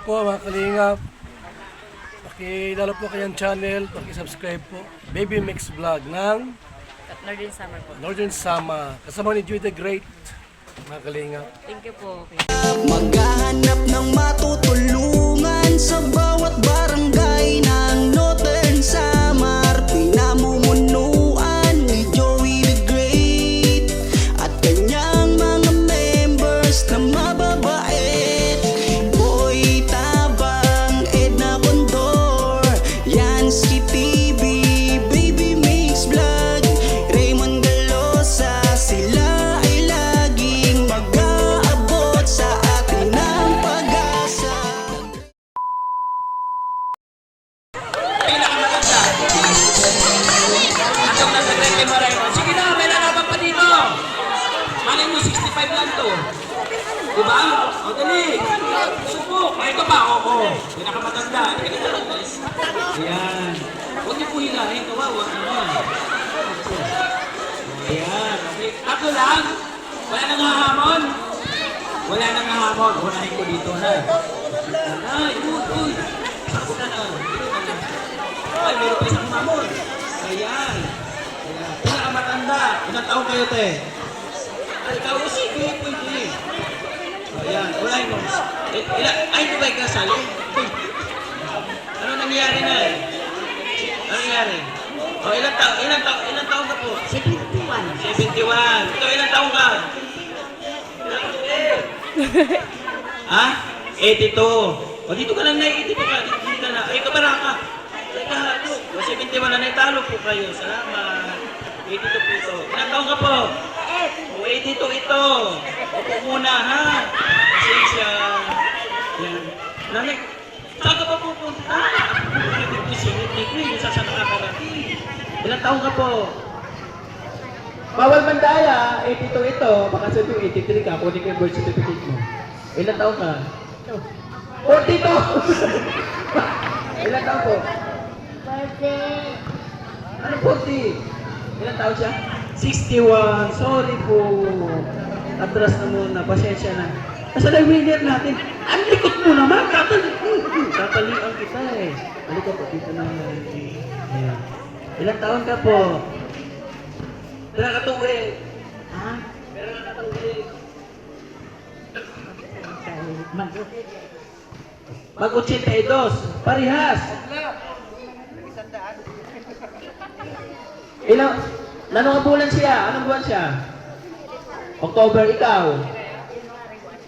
Po mga kalingap, pakilala po kayang channel, pakisubscribe po Baby Mix Vlog ng Northern Summer po. Northern Sama, kasama ni Joy the Great mga kalingap. Thank you po. Maghahanap ng matutulungan sa bawat barangay ng Northern Samar. Pinamumunuan ni Joey the Great at kanyang mga members na mababait. Boy Tabang, Edna Condor, Yansky TV, Baby Mix Vlog, Raymond Galosa. Sila ay laging mag-aabot sa atin ng pag-asa. Atong nagdagdag kay Moreno. Sige na, may lalaban pa dito. Malay mo, 65 lang to. Diba? O, dali. Subok. Ito ba? Oo. Pinakamatanda. Ayan. Huwag niyo po hilahin. Kawawa naman. Ayan. Okay. Ako lang. Wala nang hahamon. Wala nang hahamon. Unahin ko dito na. Ay, uy. Sako na na. Ay, meron pa isang mamon. Ayan. Pinakamatanda. Ilang taon kayo, te? Ay, ikaw si Kuya Pwede. Ayan, wala mo. Ay, di ba ikasal? Ano nangyari na eh? Ano nangyari? O, ilang taon ka po? 71. 71. Ito, ilang taon ka? Ha? 82. O, dito ka lang na 82 ka. Dito ka na. Ay, kabara ka. Ay, kahalo. O, 71 na naitalo po kayo. Salamat. 82 po ito. Ilang taon ka po? O, 82 ito. Opo muna, ha? Pasensya. Yan. Nanay, saan ka pa pupunta? Ako po singit ni Queen. Saan ka nakarating? Ilang taon ka po? Bawal mandaya. 82 ito. Baka sabi 83 ka. Kunin ko yung birth certificate mo. Ilang taon ka? 42! Ilang taon po? 40. Ano 40? Ilang taon siya? 61. Sorry po. Atras na muna. Pasensya na. Nasa na winner natin. Ang likot mo naman. Tatalian kita eh. Halika po. Dito na. Ayan. Ilang taon ka po? Ilang katuwid? Ha? Ilang katuwid? Mag-82. Parihas. Ilang? Anong bulan siya? Anong buwan siya? October, ikaw?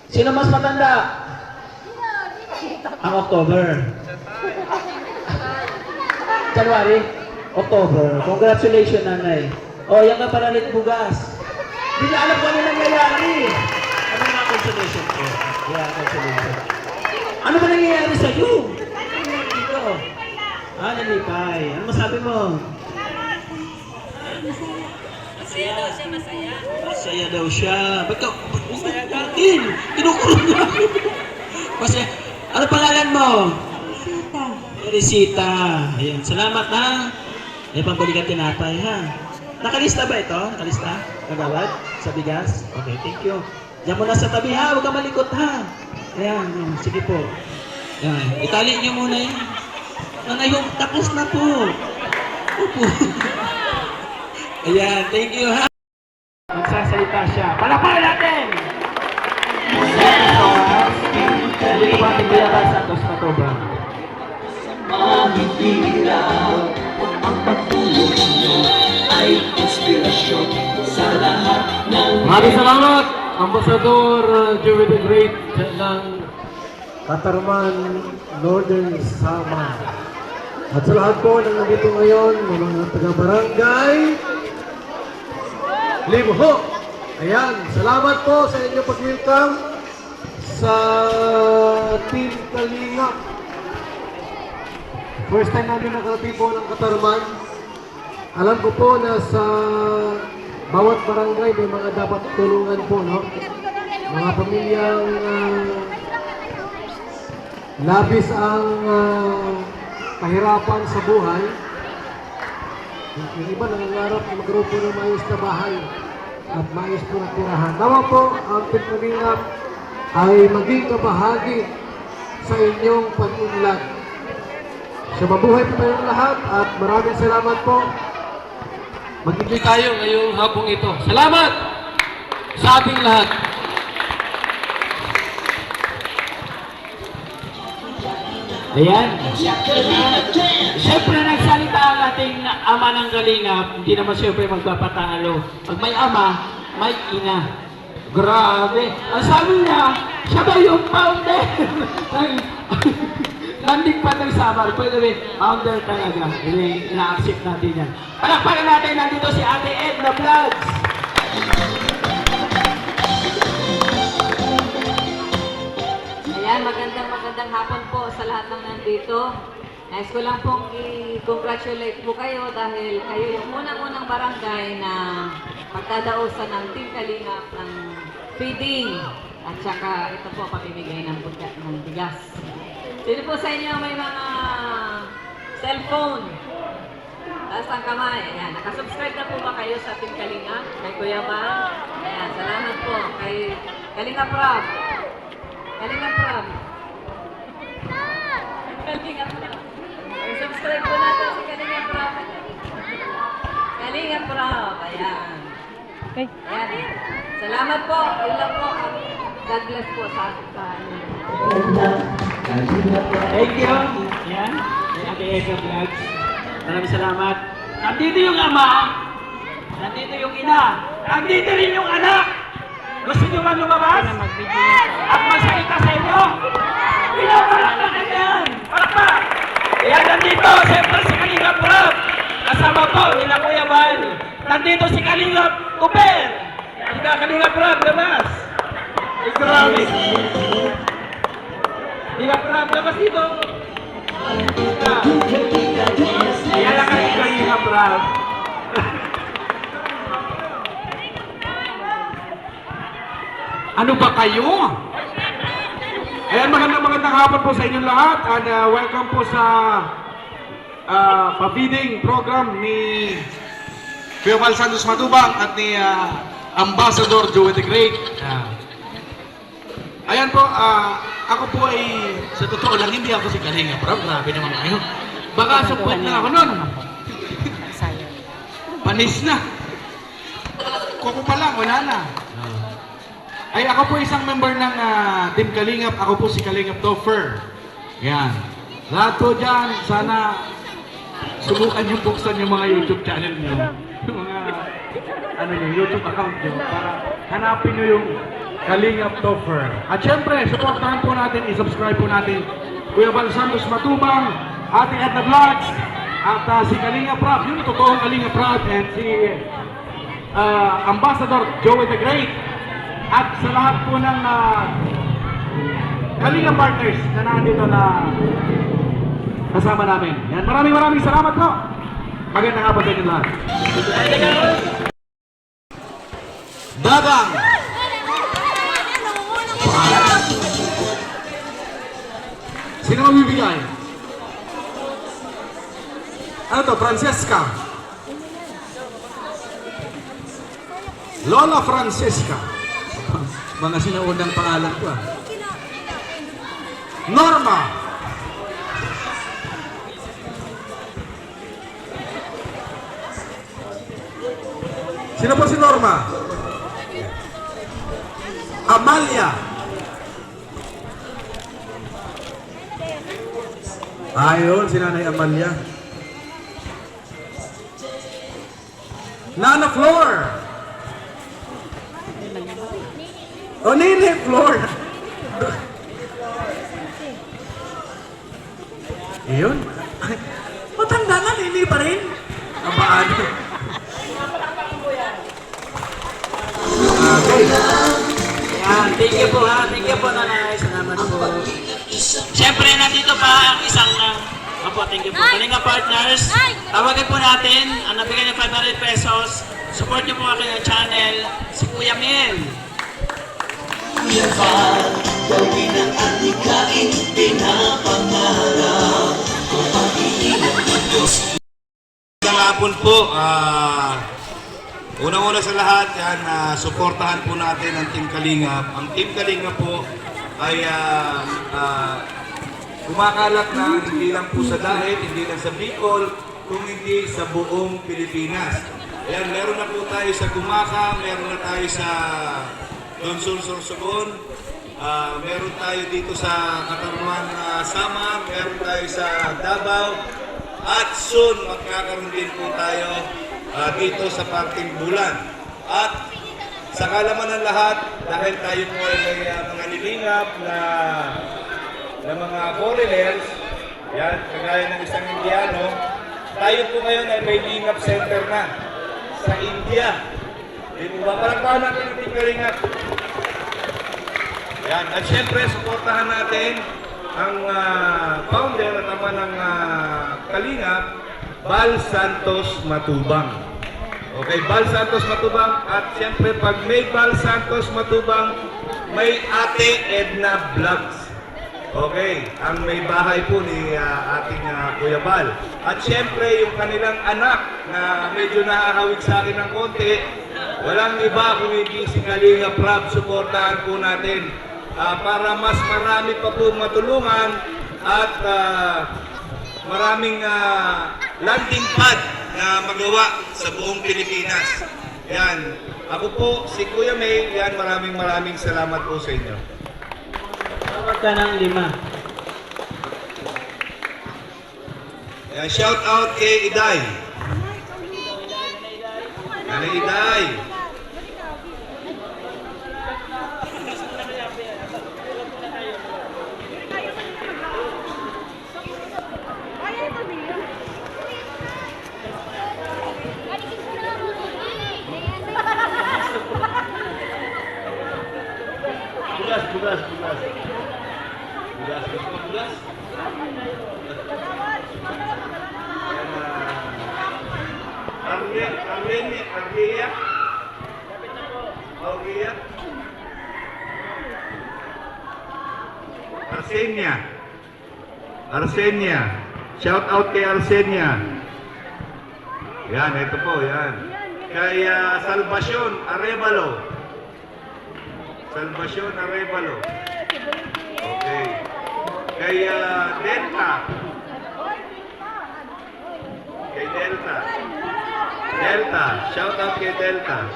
Sino mas matanda? Ang October. January? October. Congratulations, nanay. O, yan ka paralit bugas. Hindi na alam kung ano nangyayari. Ano nga consolation ko? Yeah, consolation. Ano ba nangyayari sa'yo? Dito. Nalipay. Ano masabi mo? Masaya daw siya, masaya. Masaya daw siya. Ba't ka? Masaya ka. Kinukurong niya. Masaya. Ano pangalan mo? Teresita. Ayan. Salamat ha. May pambalikan tinapay ha. Nakalista ba ito? Nakalista? Nagawad? Sa bigas? Okay, thank you. Diyan mo na sa tabi ha. Huwag ka malikot ha. Ayan. Sige po. Ayan. Itali niyo muna yan. Nanay, tapos na po. Opo. Ayan, thank you ha. Magsasalita siya. Palakpakan natin! Hindi ko ba ating Kuya Santos Matoba? Mahihirap ang pagtulong ninyo ay inspirasyon sa lahat ng Maraming salamat, Ambassador Joey the Great ng Katarman Northern Sama. At sa lahat po ng nandito ngayon, mga taga-barangay Limho. Ayan, salamat po sa inyong pag-welcome sa Team Kalingap. First time namin nakarating po ng Katarman. Alam ko po na sa bawat barangay may mga dapat tulungan po, no? Mga pamilyang labis ang kahirapan sa buhay. Yung iba nangangarap na magkaroon po ng maayos na bahay at maayos po na tirahan. Nawa po ang Team Kalingap ay maging kabahagi sa inyong pag-unlad. So mabuhay po tayong lahat at maraming salamat po. Mag-enjoy tayo ngayong hapong ito. Salamat sa ating lahat. Ayan. Siyempre nagsalita ang ating ama ng Kalingap, hindi naman siyempre magpapatalo. Pag may ama, may ina. Grabe. Ang sabi niya, siya ba yung founder? Landing pa ng Samar. Pwede rin, founder talaga. Ina-accept natin yan. Palakpakan natin, nandito si Ate Edna Vlogs. Ayan, magandang hapon po sa lahat ng nandito. Nais ko lang pong i-congratulate po kayo dahil kayo yung unang-unang barangay na magdadausan ng Team Kalingap ng feeding at saka ito po pamimigay ng bigas. Sino po sa inyo may mga cellphone? Taas ang kamay. Ayan, nakasubscribe na po ba kayo sa Team Kalingap? Kay Kuya Bal? Ayan, salamat po. Kay Kalingap Rob. Kalingap Rob. Kalingap Rob. Subscribe po natin si Kalingap Rob. Kalingap Rob. Ayan. Ayan. Salamat po. Yun lang po. God bless po sa inyo. Thank you. Yan. Kay Ate Edna Vlogs. Maraming salamat. Nandito yung ama. Nandito yung ina. Nandito rin yung anak. Gusto nyo ba lumabas? At magsalita sa inyo? Pinapalakpak na yan. Palakpak. Yan nandito. Siyempre si Kalingap Rob. Kasama po nila Kuya Bal. Nandito si Kalingap Cooper. Hindi Kalingap Rob. Labas. Ay, grabe. Kalingap Rob. Labas dito. Yan lang kayo Kalingap Rob. Ano ba kayo? Ayan, magandang hapon po sa inyong lahat and welcome po sa pa-feeding program ni Kuya Val Santos Matubang at ni Ambassador Joey the Great. Ayan po, ako po ay sa totoo lang hindi ako si Kalingap Rob. Grabe naman kayo. Baka support na ako nun. Panis na. Kuko pa lang, wala na. Ay, ako po isang member ng Team Kalingap. Ako po si Kalingap Topher. Yan. Lahat po dyan, sana subukan yung buksan yung mga YouTube channel nyo. Yung mga YouTube account nyo para hanapin nyo yung Kalingap Topher. At syempre, supportahan po natin, i-subscribe po natin Kuya Val Santos Matubang, Ate Edna Vlogs, at si Kalingap Rob, yung totoong Kalingap Rob, and si Ambassador Joey the Great. At sa lahat po ng Kalingap partners na nandito na kasama namin. Yan, maraming salamat po. Magandang hapon sa inyo lahat. Dagang! Sino mabibigay? Ano to? Francesca. Lola Francesca. Mga sinaunang pangalan ko ah. Norma. Sino po si Norma? Amalia. Ayun, si Nanay Amalia. Nana Flor. O, Nene Flor. Ayun. Matanda na, Nene pa rin. Abaan. Okay. Yan, thank you po ha. Thank you po nanay. Salamat po. Siyempre, nandito pa ang isang thank you po. Kalingap partners. Tawagan po natin ang nabigay ng 500 pesos. Support niyo po aking channel, si Kuya Mel. Kuya Val, gawin ang ating kain, pinapangarap. Kung pag-iingat ng Diyos. Magandang hapon po. Unang-una sa lahat, yan, suportahan po natin ang Team Kalingap. Ang Team Kalingap po ay kumakalat na hindi lang po sa Dahit, hindi lang sa Bicol, kung hindi sa buong Pilipinas. Ayan, meron na po tayo sa Gumaka, meron na tayo sa Donsol Sorsogon, meron tayo dito sa Katarman Samar, meron tayo sa Davao, at soon magkakaroon din po tayo dito sa Parting Bulan. At sa kalaman ng lahat, dahil tayo po ay may mga nilingap na mga foreigners, yan, kagaya ng isang Indiano, tayo po ngayon ay may lingap center na sa India. Dito ba? Palagpahan natin ang Team Kalingap. Yan. At syempre, suportahan natin ang founder at ama ng Kalingap, Bal Santos Matubang. Okay, Bal Santos Matubang. At syempre, pag may Bal Santos Matubang, may Ate Edna Vlogs. Okay, ang may bahay po ni ating Kuya Bal. At syempre, yung kanilang anak na medyo nakakawig sa akin ng konti, walang iba kung hindi si Kalinga Prab. Suportahan po natin para mas marami pa po matulungan at maraming landing pad na magawa sa buong Pilipinas. Yan. Ako po, si Kuya May, yan, maraming salamat po sa inyo. Dapat ka ng 5. Yan, shout out kay Iday. Nanay Iday. Bugas. Arsenia. Shout out kay Arsenia. Yan, ito po, yan. Kay Salvacion Arevalo. Okay. Kay Delta. Shout out kay Delta.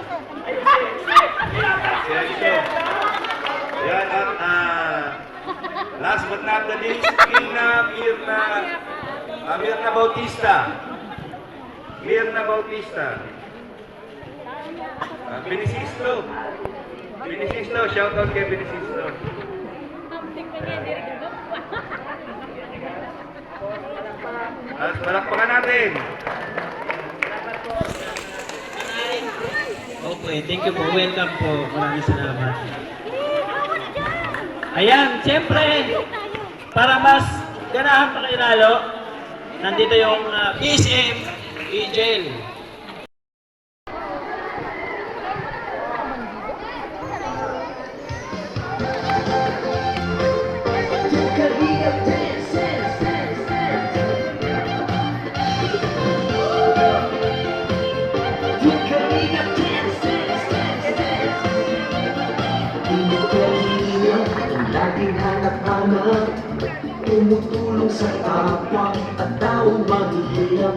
Yan, at last but not the least, Mirna Bautista. Benicisto, shout out kay Benicisto. At palakpakan natin. Okay, thank you po. Welcome po. Maraming salamat. Ayan, siyempre, para mas ganahan pa kayo lalo, nandito yung PSM Angel. Laging hanap-hanap, tumutulong sa kapwa at taong mahihirap.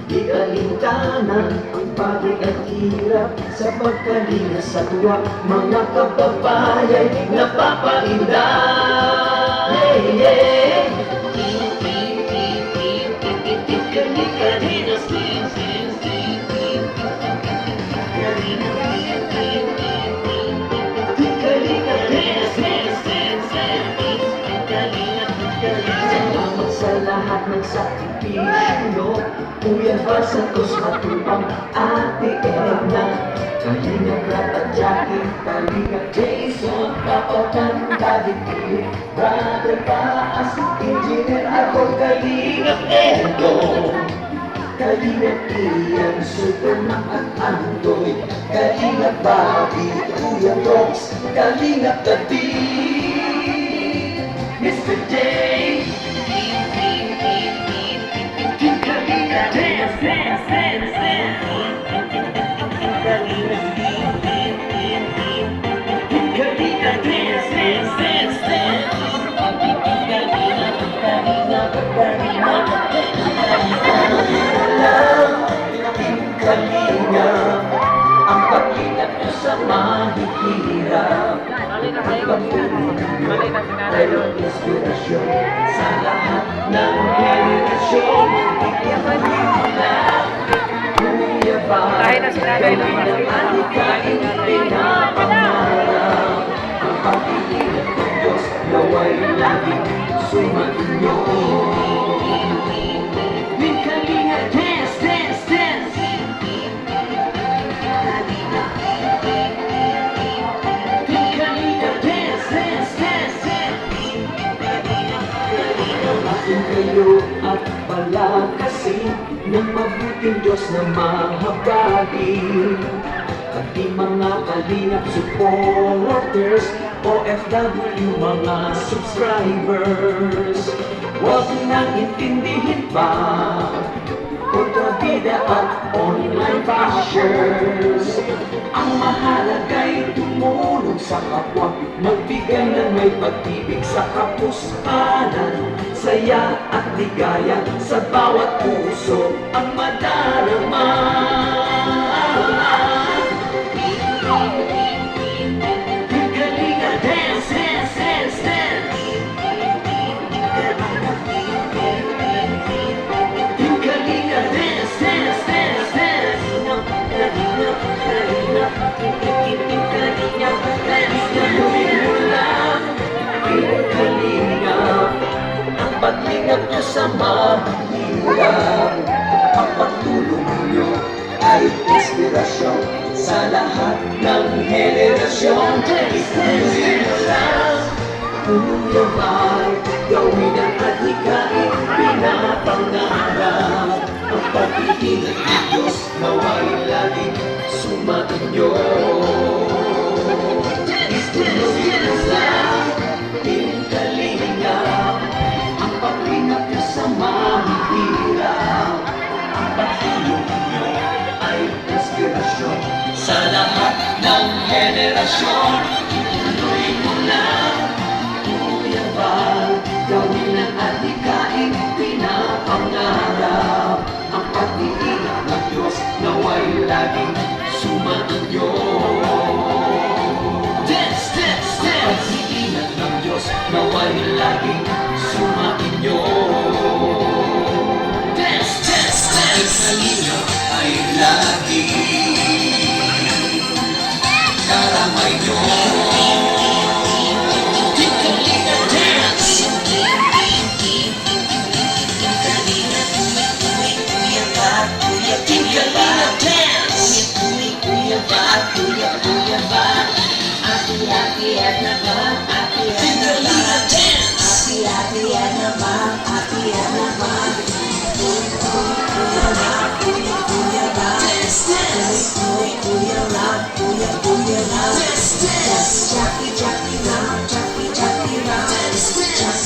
Di alintana ang pagod at hirap sa pagkalinga sa tuwa. Mga kababayan napapainda. Hey, hey. Kalina, sing, sing, sing. Kalina, salamat sa lahat ng sakripisyo. Kuya Bal Santos Matubang, Ate Edna, Kalinga Prab at Jackie, Kalinga Jason, Kapatan, Daddy Philip, Brother Baas, Engineer ako, Kalinga Edo, Kalinga Ian, Superman at Andoy, Kalinga Bobby, Kuya Rox, Kalinga David, Mr. J. Kalina, Kalingap, ang pag-ingat nyo sa mahihirap. Ang pagtulong nyo ay inspirasyon sa lahat ng henerasyon. Kuya ba, gawin ang alikain, pinapangarap. Ang pag-ingat ng Diyos naway laging sumainyo. Team Kalinga, dance, dance, dance. Team Kalinga, dance, dance, dance, dance. Akin kayo at palakasin ng mabuting Diyos na mahabagi. Pati mga kalingap supporters, OFW mga subscribers, huwag nang intindihin pa kontrabida at online bashers. Ang mahalaga'y tumulong sa kapwa, magbigay ng may pag-ibig sa kapuskanan, saya at ligaya sa bawat puso ang madarama. Kalinga, dance, dance, dance, dance. Kalinga, dance, dance, dance, dance. Kalinga, ang pag-ingat nyo sa mahirap, ang pagtulong nyo ay inspirasyon sa lahat ng henerasyon. Kuya ba, gawin ang adhikain, pinapangarap. Ang pag-iingat ng Diyos naway laging sumainyo. Tuloy mo lang, pinkalingap, ang pag-ingat niyo sa mahihirap. Ang pagtulong niyo ay inspirasyon sa lahat ng henerasyon. Tuloy mo lang, Kuya Val, gawin ang adhikain, pinapangarap. Ang pag-iingat ng Diyos naway laging sumainyo. Dance, dance, dance! Ang pag-iingat ng Diyos naway laging sumainyo. Dance, dance, dance! Sa inyo ay laging karamay nyo. Kalinga, dance! Kalinga, dance! Kalinga, dance! Dance, dance!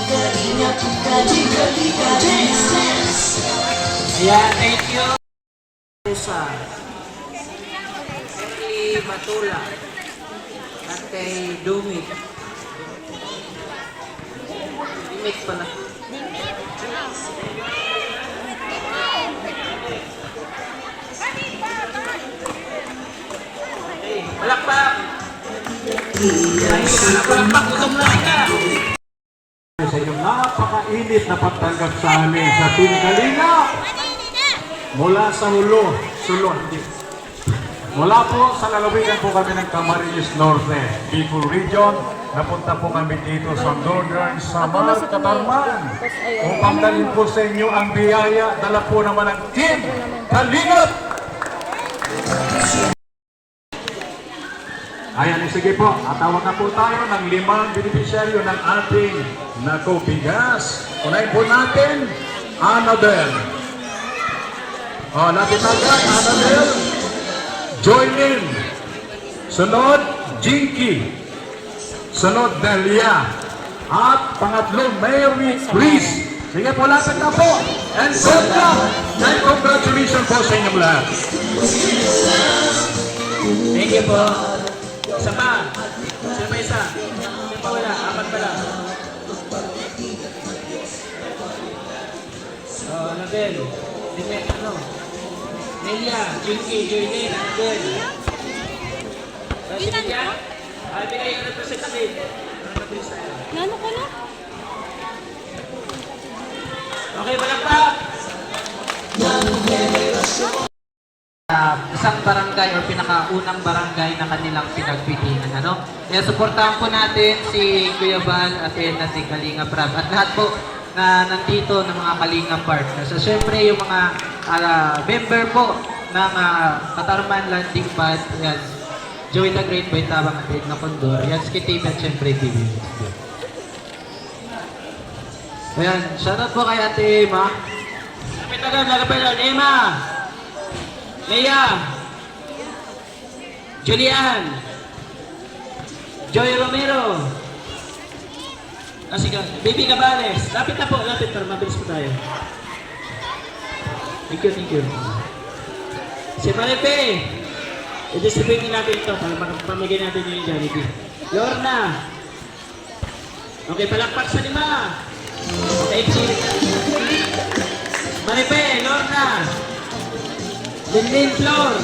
Kalinga, dance! Kalinga, dance! Yeah, thank you. Sa Emily Matula at kay Dumit. Dumit pala. Hey, palakpak! Palakpak, utong lang ka! Sa inyong napakainit na pagtanggap sa amin sa Team Kalinga. Mula sa Sulo, mula po sa lalawigan po kami ng Camarines Norte, Bicol Region. Napunta po kami dito sa Northern Samar, Catarman. Upang dalhin po sa inyo ang biyaya, dala po naman ang Team Kalinga. Ayan, sige po, atawag na po tayo ng 5 beneficiaryo ng ating nakubigas. Unahin po natin, Annabelle. Natin agad, Annabelle. Joylyn. Sunod, Jinky. Sunod, Delia. At pangatlo, Mary Chris. Sige po, lapit na po. And good luck. And congratulations po sa inyong lahat. Thank you po. Isa pa. Sino pa isa? Sino pa wala? Apat pa lang. Annabelle. Dime, ano? Nelia, Jinky, Joylene, Annabelle. Sino yan? Ay, pinay yung representative. Nano ko na? Okay, balakpak! Isang barangay o pinakaunang barangay na kanilang pinagpilihan. Ano? Kaya suportahan po natin si Kuya Bal at si Kalinga Prab at lahat po na nandito ng mga Kalinga partners. So syempre yung mga member po ng Katarman Landing Pad, yan, Joey the Great by Tabang at Edna Condor, yan, Skitib at syempre TV. Ayan, shoutout po kay Ate Emma. Lapit na doon, lapit na doon. Emma! Leia! Julian! Joy Romero! Sige, Baby Cabales. Lapit na po, lapit para mabilis po tayo. Thank you, thank you. Si Maripe! I-distribute natin ito para pamigay natin yung Jollibee. Lorna! Okay, palakpak sa 5. Thank you. Maripe, Lorna. Linlin Flor.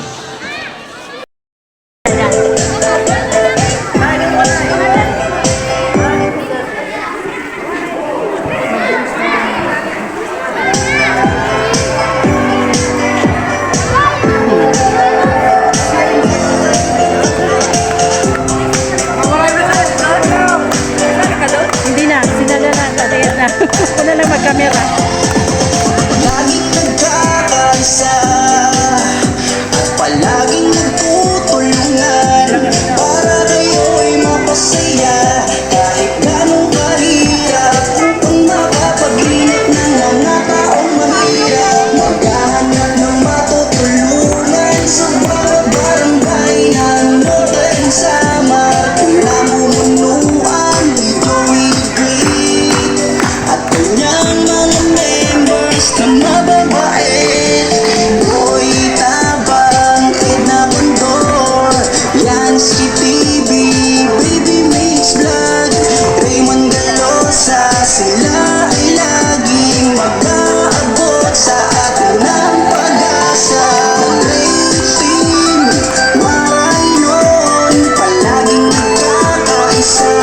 Hindi na, sinala na, kaya na. Ako na lang mag-camera. Laging nagkakaisa at palaging nagtutulungan para kayo'y mapasaya kahit ganong kahirap upang makapaglilit ng mga taong mahirap. Maghahanap ng matutulungan sa bawat barangay ng Northern Samar. Mula mumunuan ni Joey the Great at kanyang mga members na mababait. Boy Tabang, Edna Condor, Yansky TV, Baby Mix Vlog, Raymond Galosa. Sila ay laging mag-aabot sa atin ng pag-asa. Great team, maray nun, palaging nagkakaisa.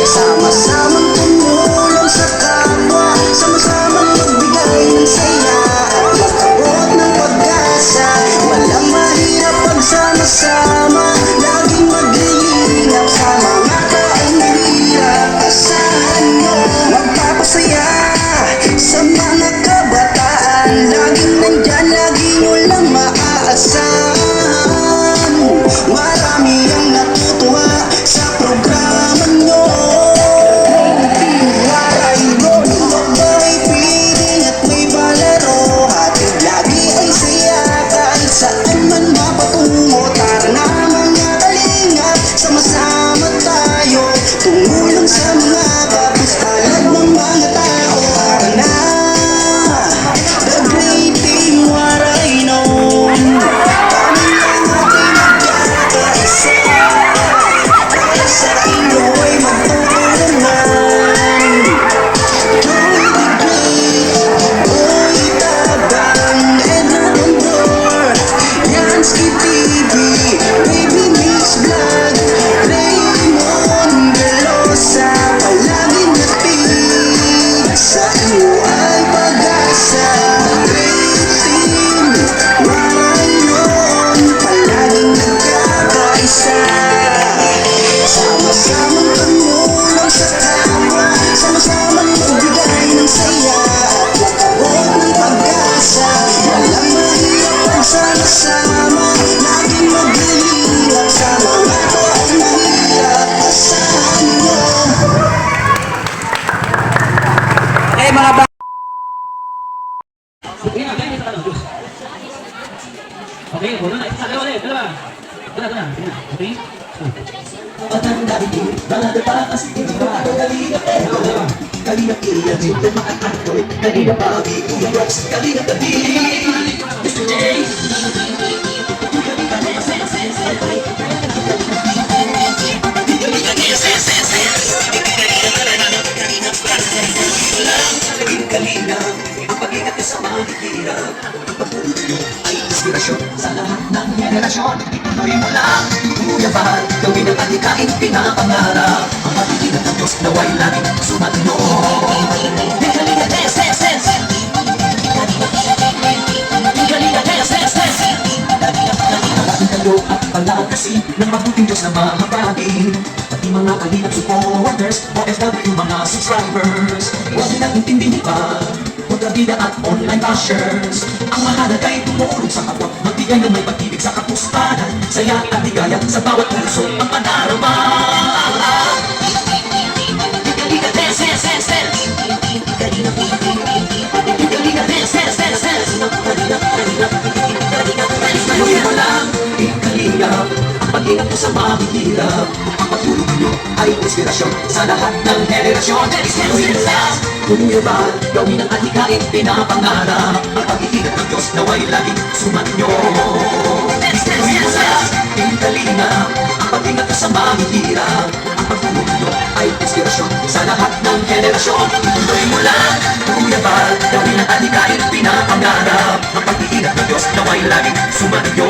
Sama-samang tumulong sa kapwa, sama-samang magbigay ng saya at magkaroon ng pag-asa. Walang mahirap pagsama-sama, laging maglilingap sa mga taong hirap. Asahan nyo, magpapasaya sa mga kabataan. Laging nandyan, laging walang maaasahan. Marami ang natutuwa sa programa nyo. Waray ron, babae, piling at may palaro. Hatid lagi ay saya kahit saan man mapatungo. Tara na mga kalingap, sama-sama tayo tumulong sa mga kapistalan ng mga tao. Tara na, the great team, waray nun. Kami lang ating magkakaisa para sa inyo'y magtulungan. Joey the Great, Boy Tabang, Edna Condor, Yansky TV, Baby Mix Vlog, Raymond Galosa. Palaging natig sa iyo ay pag-asa. Great team, waray nun, palaging nagkakaisa. Sama-samang tumulong sa kapwa, sama-samang magbigay ng saya at magkaroon ng pag-asa. Walang mahirap pagsama-sama, laging maglilingap sa mga taong mahirap. Asahan mo. Eh, mga ba... Okay na, ganyan sa Diyos. Okay, puno na. Isa, dalawa ulit, dalawa. Dalawa. Okay? Patanda ito, mga pa kasi ito pa kalina pero kalina kaya ito makakako kalina pa ito kalina tadi Mr. J henerasyon, ituloy mo lang. Kuya Bal, gawin ang adhikain pinapangarap. Ang pag-ibig ng Diyos naway laging sumainyo. Galinga, dance, dance, dance. Galinga, dance, dance, dance. Palaging kayo at palagasin ng mabuting Diyos na mahabagin. Pati mga kalingap supporters, OFW mga subscribers. Huwag nilang intindihin pa, magkabida at online bashers. Ang mahalaga ay tumulong sa kapwa, magbigay ng may pag-ibig sa kapustanan. Sayahin at ligaya sa bawat puso ang padarama. Galinga, dance, dance, dance, dance. Galinga, dance, dance, dance, dance. Ngayon mo lang, ikalingap ang pag-ingat mo sa mahihirap. Ang pagtulong ninyo ay inspirasyon sa lahat ng henerasyon. Ngayon lang, Kuya Bal, gawin ang adhikain pinapangarap. Ang pag-iingat ng Diyos naway laging sumanyo. Ngayon mo lang, ikalingap ang pag-ingat mo sa mahihirap. Ang pagtulong ninyo ay inspirasyon sa lahat ng henerasyon. Ituloy mo lang, Kuya Bal, gawin ang adhikain pinapangarap. Ang pag-iingat ng Diyos naway laging sumanyo.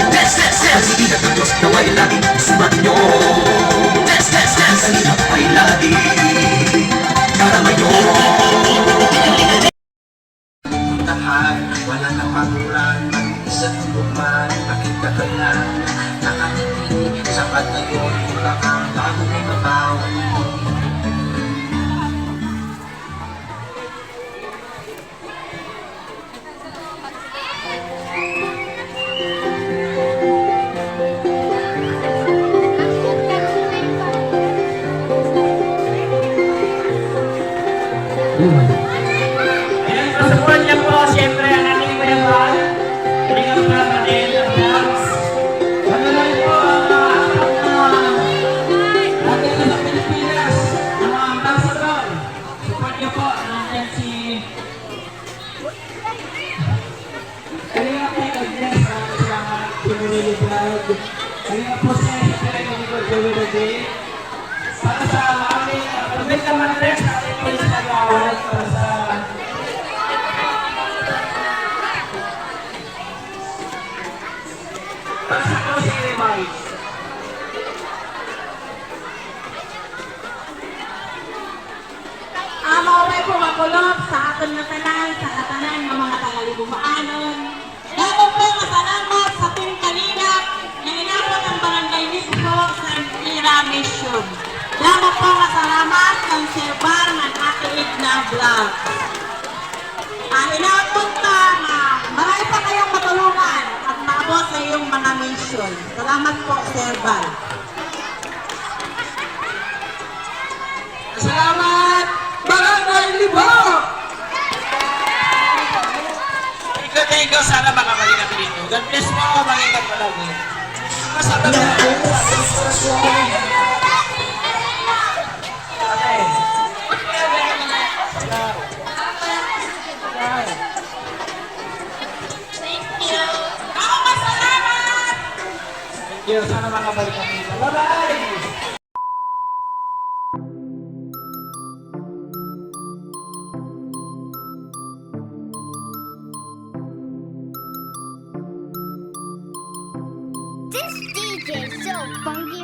Dance, dance, dance. Pag-iingat ng Diyos naway laging sumanyo. Dance, dance, dance. Ang ingat ay laging karamayo. Tahan, wala nang magulang, mag-isa tulungan, bakit ka kaya nakangiti, sapat ngayon, wala kang bago may mabawi. Ayan, support niya po, siyempre, ang ating Kuya Bal. Kalingap Rab natin, ang vlogs. Ano lang po ang ating sa Pilipinas, ang mga ambassador. Support niyo po, nandiyan si Kalingap Tito Jess, salamat, Pinurili Vlog. Kalingap po siya, siyempre, Kalingap Joey Rede. Para sa aming pagmit naman natin sa ating polis na gawad, para sa closing remarks. Mauray po makulog sa aton nga tanan, sa katanan ng mga tagalibumaanon. Dako po masalamat sa Team Kalingap na inabot ang barangay mismo sa Ira Mission. Dako po masalamat ng Sir Bar ng Atiig na Vlog. Inabot ka na marami pa kayong matulungan at maabot sa iyong mga mission. Salamat po, Sir Bar. Salamat! Barangay Libo! Thank you, sana makabalik kami dito. God bless mo, mag-ingat palagi. Masarap na. Thank you, sana makabalik kami dito. Bye-bye! This DJ is so funky.